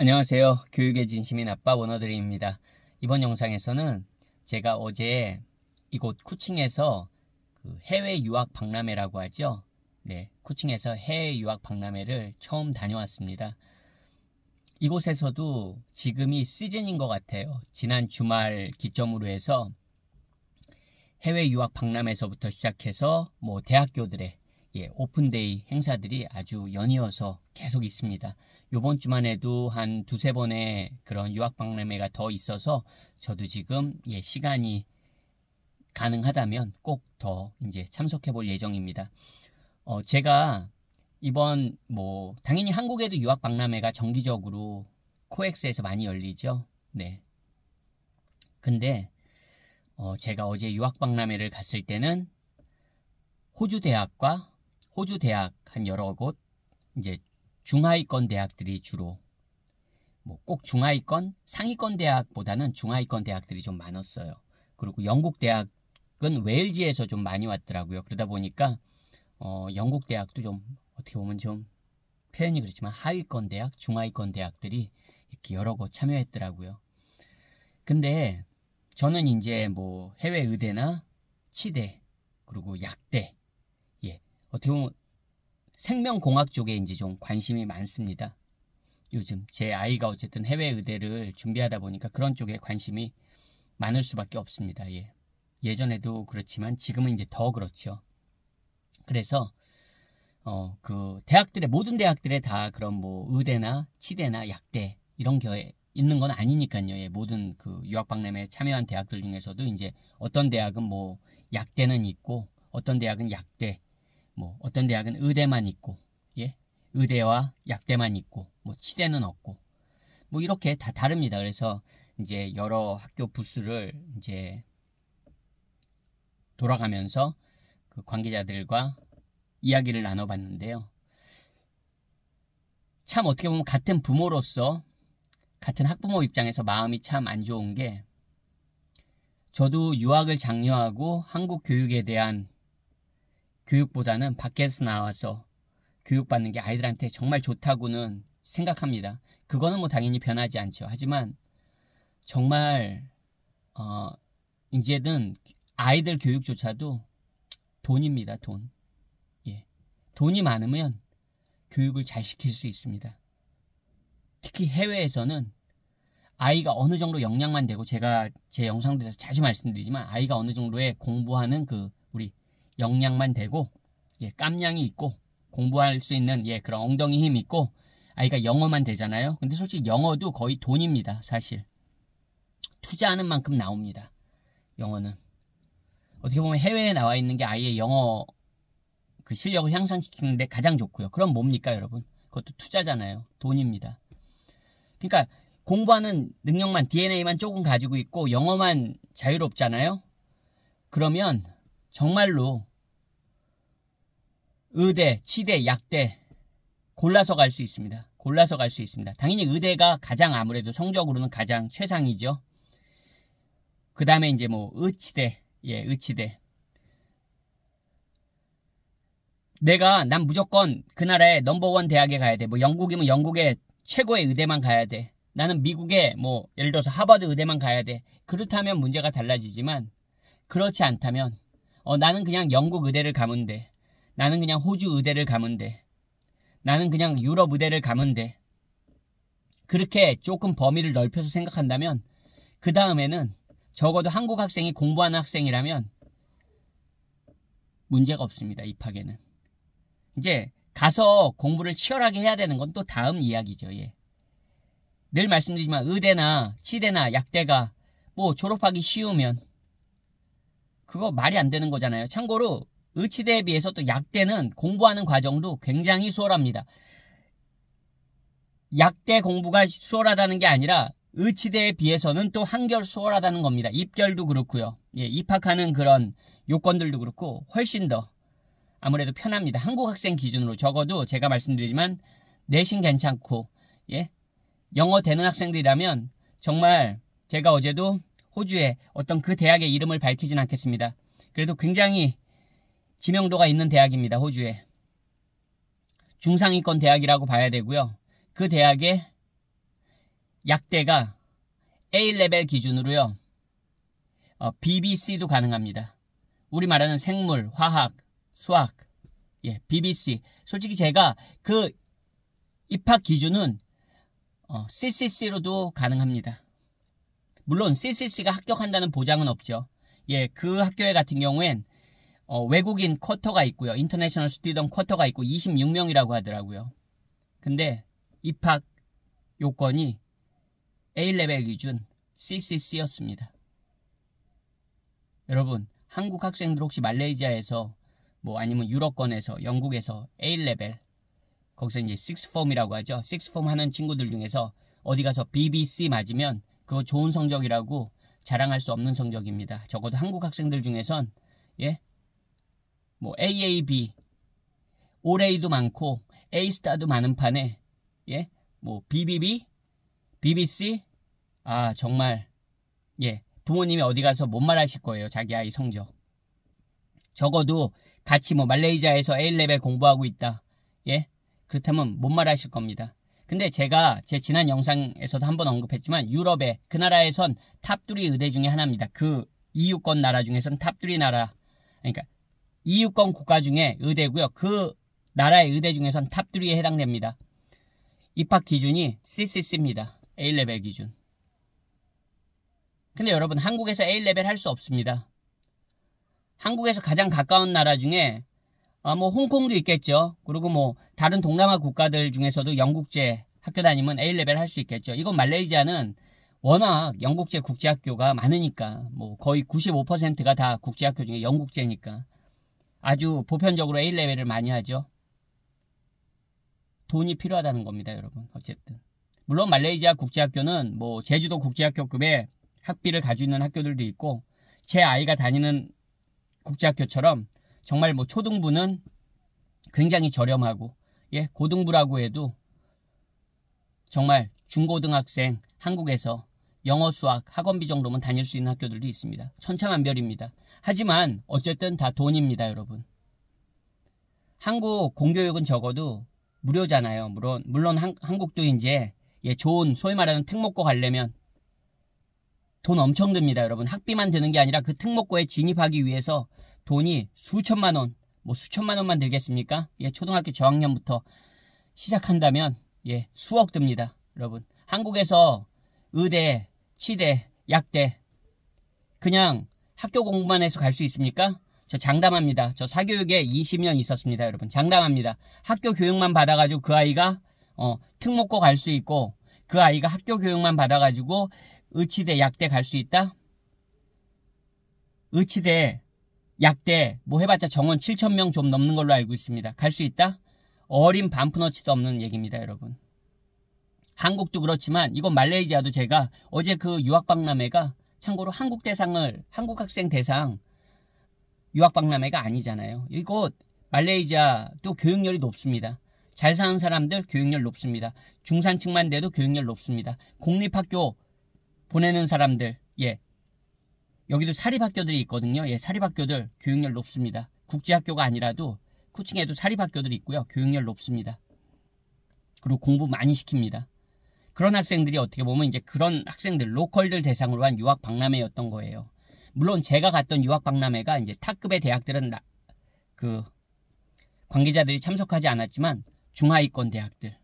안녕하세요. 교육의 진심인 아빠 원어드림입니다. 이번 영상에서는 제가 어제 이곳 쿠칭에서 해외 유학 박람회라고 하죠. 네, 쿠칭에서 해외 유학 박람회를 처음 다녀왔습니다. 이곳에서도 지금이 시즌인 것 같아요. 지난 주말 기점으로 해서 해외 유학 박람회에서부터 시작해서 대학교들의 오픈데이 행사들이 아주 연이어서 계속 있습니다. 요번 주만 해도 한 두세 번의 그런 유학 박람회가 더 있어서 저도 지금 시간이 가능하다면 꼭 더 이제 참석해 볼 예정입니다. 제가 이번 당연히 한국에도 유학 박람회가 정기적으로 코엑스에서 많이 열리죠. 네. 근데 제가 어제 유학 박람회를 갔을 때는 호주 대학과 호주 대학 한 여러 곳 이제 중하위권 대학들이 주로 꼭 중하위권, 상위권 대학보다는 중하위권 대학들이 좀 많았어요. 그리고 영국 대학은 웨일즈에서 좀 많이 왔더라고요. 그러다 보니까 영국 대학도 좀 어떻게 보면 좀 표현이 그렇지만 하위권 대학, 중하위권 대학들이 이렇게 여러 곳 참여했더라고요. 근데 저는 이제 해외 의대나 치대 그리고 약대 어떻게 보면 생명공학 쪽에 이제 좀 관심이 많습니다. 요즘 제 아이가 어쨌든 해외 의대를 준비하다 보니까 그런 쪽에 관심이 많을 수밖에 없습니다. 예전에도 그렇지만 지금은 이제 더 그렇죠. 그래서 그 대학들의 모든 대학들에 다 그런 의대나 치대나 약대 이런 게 있는 건 아니니까요. 모든 그 유학 박람회에 참여한 대학들 중에서도 이제 어떤 대학은 약대는 있고 어떤 대학은 약대 어떤 대학은 의대만 있고 의대와 약대만 있고 치대는 없고 이렇게 다 다릅니다. 그래서 이제 여러 학교 부스를 이제 돌아가면서 그 관계자들과 이야기를 나눠봤는데요. 참 어떻게 보면 같은 부모로서 같은 학부모 입장에서 마음이 참 안 좋은 게 저도 유학을 장려하고 한국 교육에 대한 교육보다는 밖에서 나와서 교육받는 게 아이들한테 정말 좋다고는 생각합니다. 그거는 당연히 변하지 않죠. 하지만 정말 이제는 아이들 교육조차도 돈입니다. 돈. 돈이 많으면 교육을 잘 시킬 수 있습니다. 특히 해외에서는 아이가 어느 정도 역량만 되고 제가 제 영상들에서 자주 말씀드리지만 아이가 어느 정도의 공부하는 우리 역량만 되고 깜냥이 있고 공부할 수 있는 그런 엉덩이 힘 있고 아이가 영어만 되잖아요. 근데 솔직히 영어도 거의 돈입니다. 사실 투자하는 만큼 나옵니다. 영어는 어떻게 보면 해외에 나와 있는 게 아이의 영어 그 실력을 향상시키는데 가장 좋고요. 그럼 뭡니까 여러분? 그것도 투자잖아요. 돈입니다. 그러니까 공부하는 능력만 DNA만 조금 가지고 있고 영어만 자유롭잖아요. 그러면 정말로 의대, 치대, 약대 골라서 갈 수 있습니다. 골라서 갈 수 있습니다. 당연히 의대가 가장 아무래도 성적으로는 가장 최상이죠. 그 다음에 이제 의치대, 의치대. 난 무조건 그 나라의 넘버원 대학에 가야 돼. 영국이면 영국의 최고의 의대만 가야 돼. 나는 미국의 예를 들어서 하버드 의대만 가야 돼. 그렇다면 문제가 달라지지만 그렇지 않다면 나는 그냥 영국 의대를 가면 돼. 나는 그냥 호주 의대를 가면 돼. 나는 그냥 유럽 의대를 가면 돼. 그렇게 조금 범위를 넓혀서 생각한다면 그 다음에는 적어도 한국 학생이 공부하는 학생이라면 문제가 없습니다. 입학에는. 이제 가서 공부를 치열하게 해야 되는 건 또 다음 이야기죠. 늘 말씀드리지만 의대나 치대나 약대가 졸업하기 쉬우면 그거 말이 안 되는 거잖아요. 참고로 의치대에 비해서 또 약대는 공부하는 과정도 굉장히 수월합니다. 약대 공부가 수월하다는 게 아니라 의치대에 비해서는 또 한결 수월하다는 겁니다. 입결도 그렇고요. 입학하는 그런 요건들도 그렇고 훨씬 더 아무래도 편합니다. 한국 학생 기준으로 적어도 제가 말씀드리지만 내신 괜찮고 영어 되는 학생들이라면 정말 제가 어제도 호주의 어떤 그 대학의 이름을 밝히진 않겠습니다. 그래도 굉장히 지명도가 있는 대학입니다. 호주에. 중상위권 대학이라고 봐야 되고요. 그 대학에 약대가 A레벨 기준으로요. BBC도 가능합니다. 우리 말하는 생물, 화학, 수학, 예, BBC. 솔직히 제가 그 입학 기준은 CCC로도 가능합니다. 물론 CCC가 합격한다는 보장은 없죠. 예, 그 학교에 같은 경우엔 외국인 쿼터가 있고요. 인터내셔널 스튜던트 쿼터가 있고 26명이라고 하더라고요. 근데 입학 요건이 A레벨 기준 CCC였습니다. 여러분, 한국 학생들 혹시 말레이시아에서 뭐 아니면 유럽권에서 영국에서 A레벨 거기서 이제 식스폼이라고 하죠. 식스폼 하는 친구들 중에서 어디 가서 BBC 맞으면 그거 좋은 성적이라고 자랑할 수 없는 성적입니다. 적어도 한국 학생들 중에선 예, 뭐 AAB, 올A도 많고 A스타도 많은 판에 예, 뭐 BBB, BBC 정말 예, 부모님이 어디 가서 못 말하실 거예요. 자기 아이 성적. 적어도 같이 뭐 말레이시아에서 A레벨 공부하고 있다. 예, 그렇다면 못 말하실 겁니다. 근데 제가 제 지난 영상에서도 한번 언급했지만 유럽의 그 나라에선 탑3 의대 중에 하나입니다. 그 EU권 나라 중에선 탑3 나라, 그러니까 EU권 국가 중에 의대고요. 그 나라의 의대 중에선 탑3에 해당됩니다. 입학 기준이 CCC입니다. A레벨 기준. 근데 여러분, 한국에서 A레벨 할 수 없습니다. 한국에서 가장 가까운 나라 중에 뭐 홍콩도 있겠죠. 그리고 뭐 다른 동남아 국가들 중에서도 영국제 학교 다니면 A레벨 할 수 있겠죠. 이건 말레이시아는 워낙 영국제 국제학교가 많으니까 뭐 거의 95%가 다 국제학교 중에 영국제니까 아주 보편적으로 A레벨을 많이 하죠. 돈이 필요하다는 겁니다, 여러분. 어쨌든 물론 말레이시아 국제학교는 뭐 제주도 국제학교급의 학비를 가지고 있는 학교들도 있고 제 아이가 다니는 국제학교처럼 정말 뭐 초등부는 굉장히 저렴하고 예, 고등부라고 해도 정말 중고등학생 한국에서 영어 수학 학원비 정도면 다닐 수 있는 학교들도 있습니다. 천차만별입니다. 하지만 어쨌든 다 돈입니다, 여러분. 한국 공교육은 적어도 무료잖아요. 물론 한국도 이제 예, 좋은 소위 말하는 특목고 가려면 돈 엄청 듭니다, 여러분. 학비만 드는 게 아니라 그 특목고에 진입하기 위해서 돈이 수천만 원, 뭐 수천만 원만 들겠습니까? 예, 초등학교 저학년부터 시작한다면 예, 수억 듭니다, 여러분. 한국에서 의대, 치대, 약대 그냥 학교 공부만 해서 갈 수 있습니까? 저 장담합니다. 저 사교육에 20년 있었습니다, 여러분. 장담합니다. 학교 교육만 받아가지고 그 아이가 특목고 갈 수 있고 그 아이가 학교 교육만 받아가지고 의치대, 약대 갈 수 있다? 의치대, 약대 뭐 해봤자 정원 7,000명 좀 넘는 걸로 알고 있습니다. 갈 수 있다? 어린 반푼어치도 없는 얘기입니다, 여러분. 한국도 그렇지만 이건 말레이시아도 제가 어제 그 유학박람회가 참고로 한국 학생 대상 유학박람회가 아니잖아요. 이곳 말레이시아도 교육열이 높습니다. 잘 사는 사람들 교육열 높습니다. 중산층만 돼도 교육열 높습니다. 공립학교 보내는 사람들 예, 여기도 사립학교들이 있거든요. 예, 사립학교들 교육열 높습니다. 국제학교가 아니라도 쿠칭에도 사립학교들이 있고요. 교육열 높습니다. 그리고 공부 많이 시킵니다. 그런 학생들이 어떻게 보면 이제 그런 학생들, 로컬들 대상으로 한 유학박람회였던 거예요. 물론 제가 갔던 유학박람회가 이제 탑급의 대학들은 그 관계자들이 참석하지 않았지만 중하위권 대학들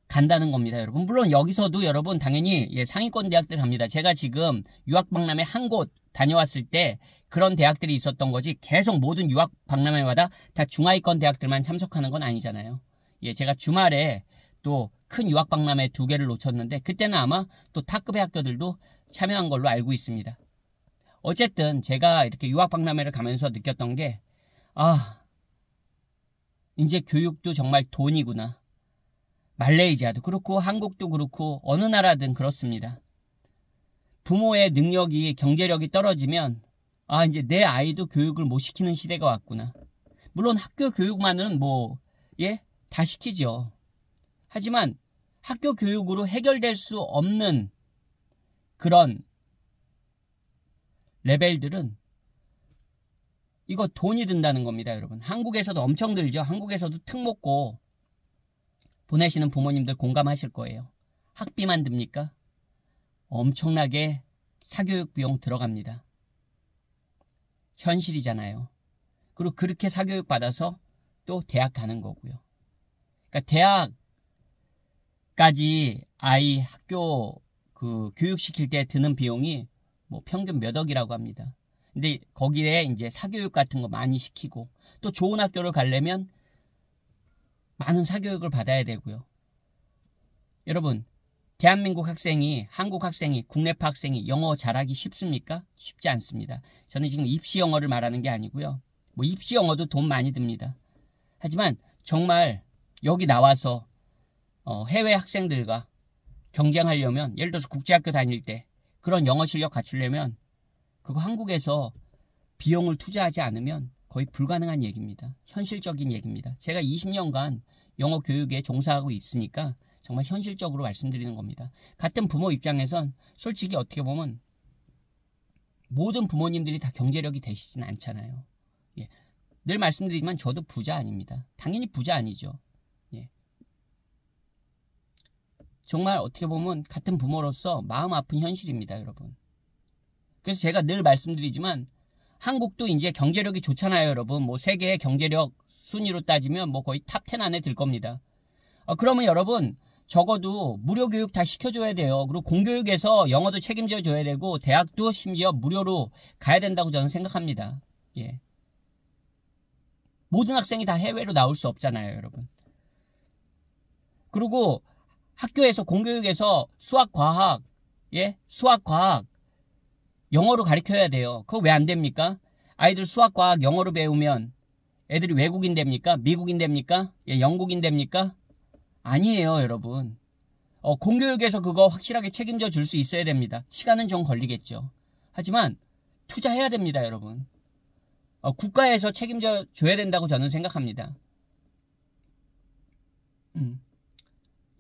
간다는 겁니다, 여러분. 물론 여기서도 여러분 당연히 예, 상위권 대학들 갑니다. 제가 지금 유학박람회 한 곳 다녀왔을 때 그런 대학들이 있었던 거지 계속 모든 유학박람회마다 다 중하위권 대학들만 참석하는 건 아니잖아요. 예, 제가 주말에 또 큰 유학박람회 2개를 놓쳤는데 그때는 아마 또 탑급의 학교들도 참여한 걸로 알고 있습니다. 어쨌든 제가 이렇게 유학박람회를 가면서 느꼈던 게 이제 교육도 정말 돈이구나. 말레이시아도 그렇고 한국도 그렇고 어느 나라든 그렇습니다. 부모의 능력이 경제력이 떨어지면 이제 내 아이도 교육을 못 시키는 시대가 왔구나. 물론 학교 교육만은 다 시키죠. 하지만 학교 교육으로 해결될 수 없는 그런 레벨들은 이거 돈이 든다는 겁니다, 여러분. 한국에서도 엄청 들죠. 한국에서도 특목고 보내시는 부모님들 공감하실 거예요. 학비만 듭니까? 엄청나게 사교육 비용 들어갑니다. 현실이잖아요. 그리고 그렇게 사교육 받아서 또 대학 가는 거고요. 그러니까 대학까지 아이 학교 교육시킬 때 드는 비용이 뭐 평균 몇 억이라고 합니다. 근데 거기에 이제 사교육 같은 거 많이 시키고 또 좋은 학교를 가려면 많은 사교육을 받아야 되고요. 여러분, 대한민국 학생이, 한국 학생이, 국내파 학생이 영어 잘하기 쉽습니까? 쉽지 않습니다. 저는 지금 입시 영어를 말하는 게 아니고요. 뭐 입시 영어도 돈 많이 듭니다. 하지만 정말 여기 나와서 해외 학생들과 경쟁하려면, 예를 들어서 국제학교 다닐 때 그런 영어 실력 갖추려면 그거 한국에서 비용을 투자하지 않으면 거의 불가능한 얘기입니다. 현실적인 얘기입니다. 제가 20년간 영어 교육에 종사하고 있으니까 정말 현실적으로 말씀드리는 겁니다. 같은 부모 입장에선 솔직히 어떻게 보면 모든 부모님들이 다 경제력이 되시진 않잖아요. 예. 늘 말씀드리지만 저도 부자 아닙니다. 당연히 부자 아니죠. 예. 정말 어떻게 보면 같은 부모로서 마음 아픈 현실입니다, 여러분. 그래서 제가 늘 말씀드리지만 한국도 이제 경제력이 좋잖아요, 여러분. 뭐 세계의 경제력 순위로 따지면 뭐 거의 탑 10 안에 들 겁니다. 그러면 여러분 적어도 무료 교육 다 시켜줘야 돼요. 그리고 공교육에서 영어도 책임져 줘야 되고 대학도 심지어 무료로 가야 된다고 저는 생각합니다. 예. 모든 학생이 다 해외로 나올 수 없잖아요, 여러분. 그리고 학교에서 공교육에서 수학, 과학, 수학, 과학 영어로 가르쳐야 돼요. 그거 왜 안 됩니까? 아이들 수학, 과학 영어로 배우면 애들이 외국인 됩니까? 미국인 됩니까? 영국인 됩니까? 아니에요, 여러분. 공교육에서 그거 확실하게 책임져 줄 수 있어야 됩니다. 시간은 좀 걸리겠죠. 하지만 투자해야 됩니다, 여러분. 국가에서 책임져 줘야 된다고 저는 생각합니다.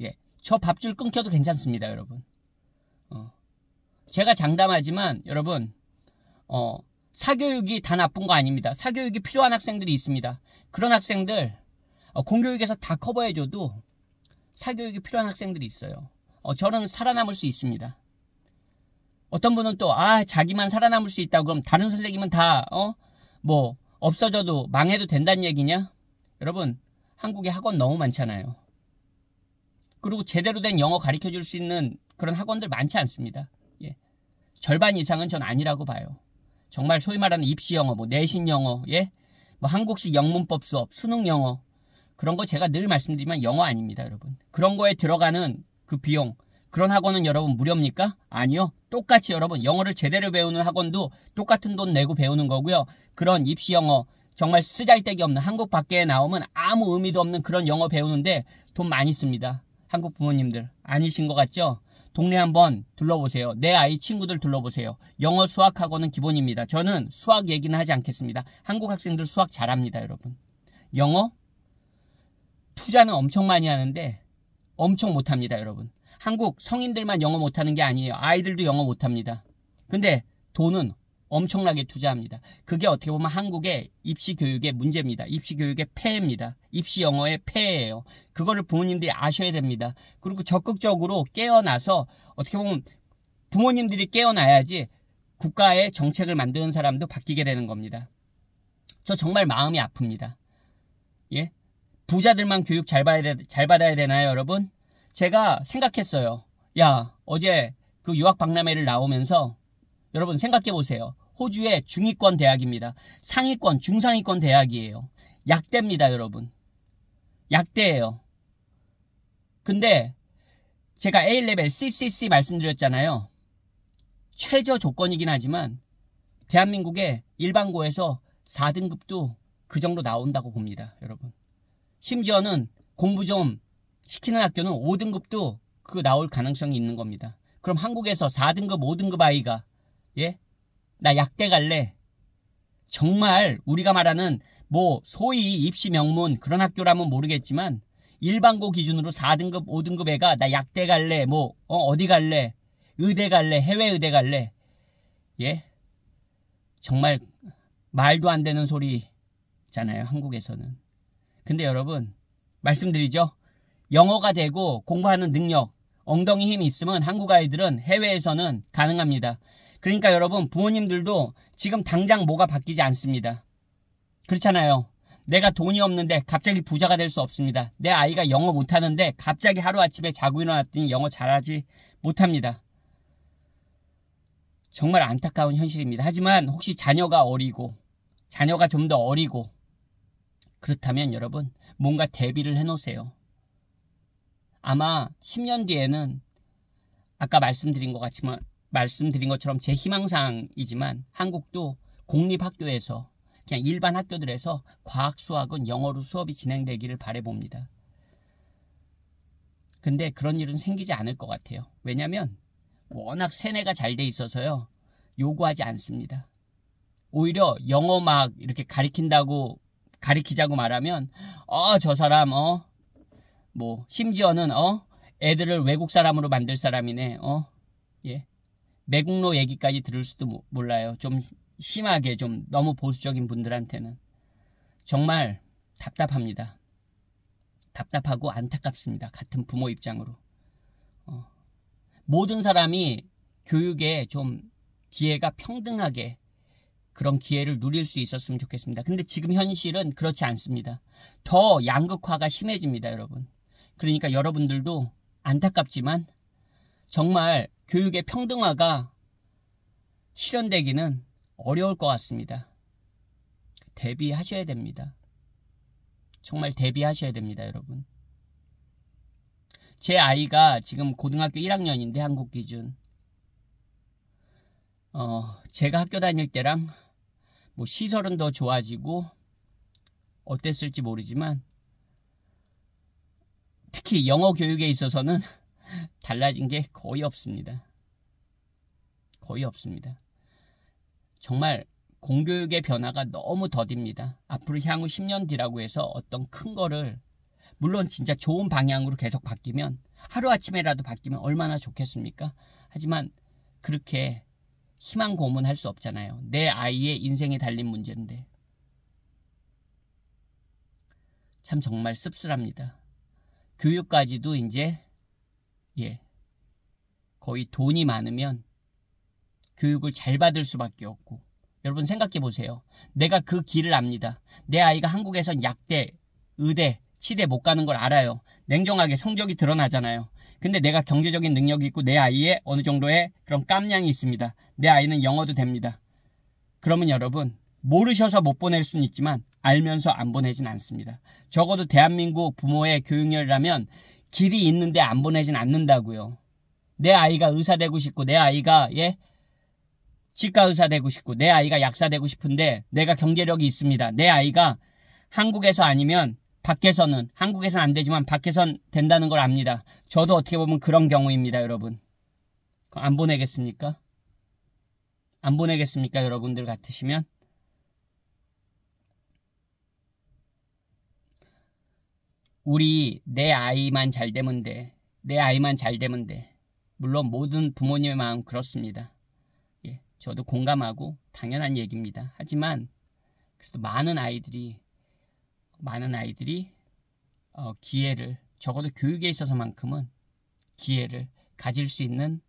예, 저 밥줄 끊겨도 괜찮습니다, 여러분. 제가 장담하지만 여러분 사교육이 다 나쁜 거 아닙니다. 사교육이 필요한 학생들이 있습니다. 그런 학생들 공교육에서 다 커버해줘도 사교육이 필요한 학생들이 있어요. 저는 살아남을 수 있습니다. 어떤 분은 또 자기만 살아남을 수 있다고 그럼 다른 선생님은 다 뭐 없어져도 망해도 된다는 얘기냐? 여러분 한국에 학원 너무 많잖아요. 그리고 제대로 된 영어 가르쳐줄 수 있는 그런 학원들 많지 않습니다. 예. 절반 이상은 전 아니라고 봐요. 정말 소위 말하는 입시 영어, 뭐 내신 영어, 뭐 한국식 영문법 수업, 수능 영어 그런 거 제가 늘 말씀드리지만 영어 아닙니다, 여러분. 그런 거에 들어가는 그 비용, 그런 학원은 여러분 무료입니까? 아니요. 똑같이 여러분 영어를 제대로 배우는 학원도 똑같은 돈 내고 배우는 거고요. 그런 입시 영어, 정말 쓰잘데기 없는 한국 밖에 나오면 아무 의미도 없는 그런 영어 배우는데 돈 많이 씁니다. 한국 부모님들 아니신 것 같죠? 동네 한번 둘러보세요. 내 아이 친구들 둘러보세요. 영어 수학 학원은 기본입니다. 저는 수학 얘기는 하지 않겠습니다. 한국 학생들 수학 잘합니다, 여러분. 영어 투자는 엄청 많이 하는데 엄청 못합니다, 여러분. 한국 성인들만 영어 못하는 게 아니에요. 아이들도 영어 못합니다. 근데 돈은 엄청나게 투자합니다. 그게 어떻게 보면 한국의 입시 교육의 문제입니다. 입시 교육의 폐해입니다. 입시 영어의 폐해예요. 그거를 부모님들이 아셔야 됩니다. 그리고 적극적으로 깨어나서 어떻게 보면 부모님들이 깨어나야지 국가의 정책을 만드는 사람도 바뀌게 되는 겁니다. 저 정말 마음이 아픕니다. 예? 부자들만 교육 잘 받아야 되나요, 여러분? 제가 생각했어요. 어제 그 유학 박람회를 나오면서 여러분 생각해 보세요. 호주의 중위권 대학입니다. 상위권, 중상위권 대학이에요. 약대입니다, 여러분. 약대예요. 근데 제가 A레벨 CCC 말씀드렸잖아요. 최저 조건이긴 하지만 대한민국의 일반고에서 4등급도 그 정도 나온다고 봅니다, 여러분. 심지어는 공부 좀 시키는 학교는 5등급도 그 나올 가능성이 있는 겁니다. 그럼 한국에서 4등급, 5등급 아이가 나 약대 갈래. 정말 우리가 말하는 뭐 소위 입시 명문 그런 학교라면 모르겠지만 일반고 기준으로 4등급, 5등급 애가 나 약대 갈래. 뭐 어디 갈래. 의대 갈래. 해외 의대 갈래. 정말 말도 안 되는 소리잖아요, 한국에서는. 근데 여러분 말씀드리죠. 영어가 되고 공부하는 능력 엉덩이 힘이 있으면 한국 아이들은 해외에서는 가능합니다. 그러니까 여러분 부모님들도 지금 당장 뭐가 바뀌지 않습니다. 그렇잖아요. 내가 돈이 없는데 갑자기 부자가 될 수 없습니다. 내 아이가 영어 못하는데 갑자기 하루아침에 자고 일어났더니 영어 잘하지 못합니다. 정말 안타까운 현실입니다. 하지만 혹시 자녀가 좀 더 어리고 그렇다면 여러분 뭔가 대비를 해놓으세요. 아마 10년 뒤에는 아까 말씀드린 것처럼 제 희망사항이지만 한국도 공립학교에서 그냥 일반 학교들에서 과학, 수학은 영어로 수업이 진행되기를 바라봅니다. 근데 그런 일은 생기지 않을 것 같아요. 왜냐하면 워낙 세뇌가 잘 돼 있어서요. 요구하지 않습니다. 오히려 영어 막 이렇게 가리키자고 말하면 저 사람 심지어는 애들을 외국 사람으로 만들 사람이네. 예. 매국노 얘기까지 들을 수도 몰라요. 좀 심하게 좀 너무 보수적인 분들한테는 정말 답답합니다. 답답하고 안타깝습니다. 같은 부모 입장으로. 모든 사람이 교육에 좀 기회가 평등하게 그런 기회를 누릴 수 있었으면 좋겠습니다. 근데 지금 현실은 그렇지 않습니다. 더 양극화가 심해집니다, 여러분. 그러니까 여러분들도 안타깝지만 정말 교육의 평등화가 실현되기는 어려울 것 같습니다. 대비하셔야 됩니다. 정말 대비하셔야 됩니다, 여러분. 제 아이가 지금 고등학교 1학년인데 한국 기준 제가 학교 다닐 때랑 시설은 더 좋아지고 어땠을지 모르지만 특히 영어 교육에 있어서는 달라진 게 거의 없습니다. 거의 없습니다. 정말 공교육의 변화가 너무 더딥니다. 앞으로 향후 10년 뒤라고 해서 어떤 큰 거를 물론 진짜 좋은 방향으로 계속 바뀌면 하루아침에라도 바뀌면 얼마나 좋겠습니까? 하지만 그렇게 희망 고문할 수 없잖아요. 내 아이의 인생이 달린 문제인데 참 정말 씁쓸합니다. 교육까지도 이제 거의 돈이 많으면 교육을 잘 받을 수밖에 없고 여러분 생각해 보세요. 내가 그 길을 압니다. 내 아이가 한국에선 약대, 의대, 치대 못 가는 걸 알아요. 냉정하게 성적이 드러나잖아요. 근데 내가 경제적인 능력이 있고 내 아이의 어느 정도의 그런 깜냥이 있습니다. 내 아이는 영어도 됩니다. 그러면 여러분 모르셔서 못 보낼 수는 있지만 알면서 안 보내진 않습니다. 적어도 대한민국 부모의 교육열이라면 길이 있는데 안 보내진 않는다고요. 내 아이가 의사 되고 싶고 내 아이가 치과 의사 되고 싶고 내 아이가 약사 되고 싶은데 내가 경제력이 있습니다. 내 아이가 한국에서 아니면 밖에서는 한국에서는 안 되지만 밖에선 된다는 걸 압니다. 저도 어떻게 보면 그런 경우입니다, 여러분. 안 보내겠습니까? 안 보내겠습니까, 여러분들 같으시면? 내 아이만 잘 되면 돼. 내 아이만 잘 되면 돼. 물론 모든 부모님의 마음 그렇습니다. 저도 공감하고 당연한 얘기입니다. 하지만 그래도 많은 아이들이 기회를 적어도 교육에 있어서만큼은 기회를 가질 수 있는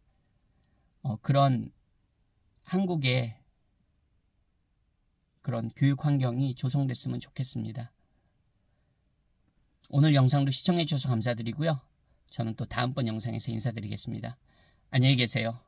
그런 한국의 그런 교육 환경이 조성됐으면 좋겠습니다. 오늘 영상도 시청해 주셔서 감사드리고요. 저는 또 다음번 영상에서 인사드리겠습니다. 안녕히 계세요.